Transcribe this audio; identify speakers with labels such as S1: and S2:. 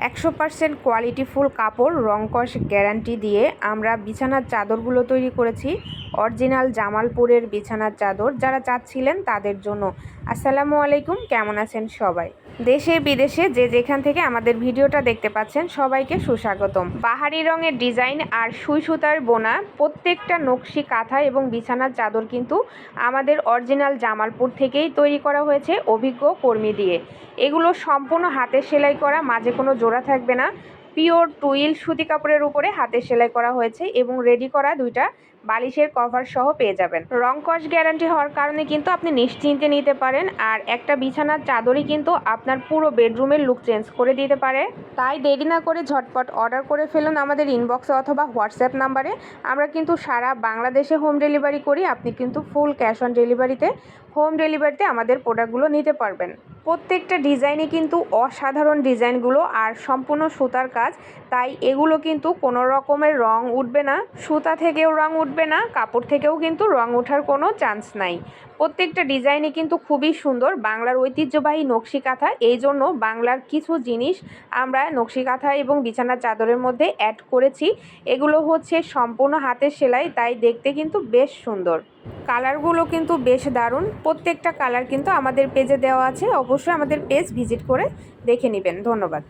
S1: 100% কোয়ালিটিফুল কাপড় রংকশ গ্যারান্টি দিয়ে আমরা বিছানার চাদরগুলো তৈরি করেছি। অরিজিনাল জামালপুরের বিছানার চাদর যারা চাচ্ছিলেন তাদের জন্য। আসসালামু আলাইকুম, কেমন আছেন সবাই? দেশে বিদেশে যে যেখান থেকে আমাদের ভিডিওটা দেখতে পাচ্ছেন সবাইকে সুস্বাগতম। বাহারি রঙের ডিজাইন আর সুই সুতার বোনা প্রত্যেকটা নকশি কাঁথা এবং বিছানার চাদর কিন্তু আমাদের অরিজিনাল জামালপুর থেকেই তৈরি করা হয়েছে অভিজ্ঞ কর্মী দিয়ে। এগুলো সম্পূর্ণ হাতের সেলাই করা, মাঝে কোনো জোড়া থাকবে না। পিওর টুইল সুতি কাপড়ের উপরে হাতের সেলাই করা হয়েছে এবং রেডি করা দুইটা বালিশের কভার সহ পেয়ে যাবেন। রং কস গ্যারান্টি হওয়ার কারণে কিন্তু আপনি নিশ্চিন্তে নিতে পারেন। আর একটা বিছানার চাদরই কিন্তু আপনার পুরো বেডরুমের লুক চেঞ্জ করে দিতে পারে। তাই দেরি না করে ঝটপট অর্ডার করে ফেলুন আমাদের ইনবক্সে অথবা হোয়াটসঅ্যাপ নাম্বারে। আমরা কিন্তু সারা বাংলাদেশে হোম ডেলিভারি করি। আপনি কিন্তু ফুল ক্যাশ অন ডেলিভারিতে আমাদের প্রোডাক্টগুলো নিতে পারবেন। প্রত্যেকটা ডিজাইনই কিন্তু অসাধারণ ডিজাইনগুলো আর সম্পূর্ণ সুতার কাজ, তাই এগুলো কিন্তু কোনো রকমের রং উঠবে না, সুতা থেকেও রং উঠবে না, কাপড় থেকেও কিন্তু রং ওঠার কোনো চান্স নাই। প্রত্যেকটা ডিজাইনই কিন্তু খুবই সুন্দর, বাংলার ঐতিহ্যবাহী নকশি কাঁথা। এই জন্য বাংলার কিছু জিনিস আমরা নকশি কাঁথা এবং বিছানার চাদরের মধ্যে অ্যাড করেছি। এগুলো হচ্ছে সম্পূর্ণ হাতের সেলাই, তাই দেখতে কিন্তু বেশ সুন্দর। কালারগুলো কিন্তু বেশ দারুণ। প্রত্যেকটা কালার কিন্তু আমাদের পেজে দেওয়া আছে, অবশ্যই আমাদের পেজ ভিজিট করে দেখে নেবেন। ধন্যবাদ।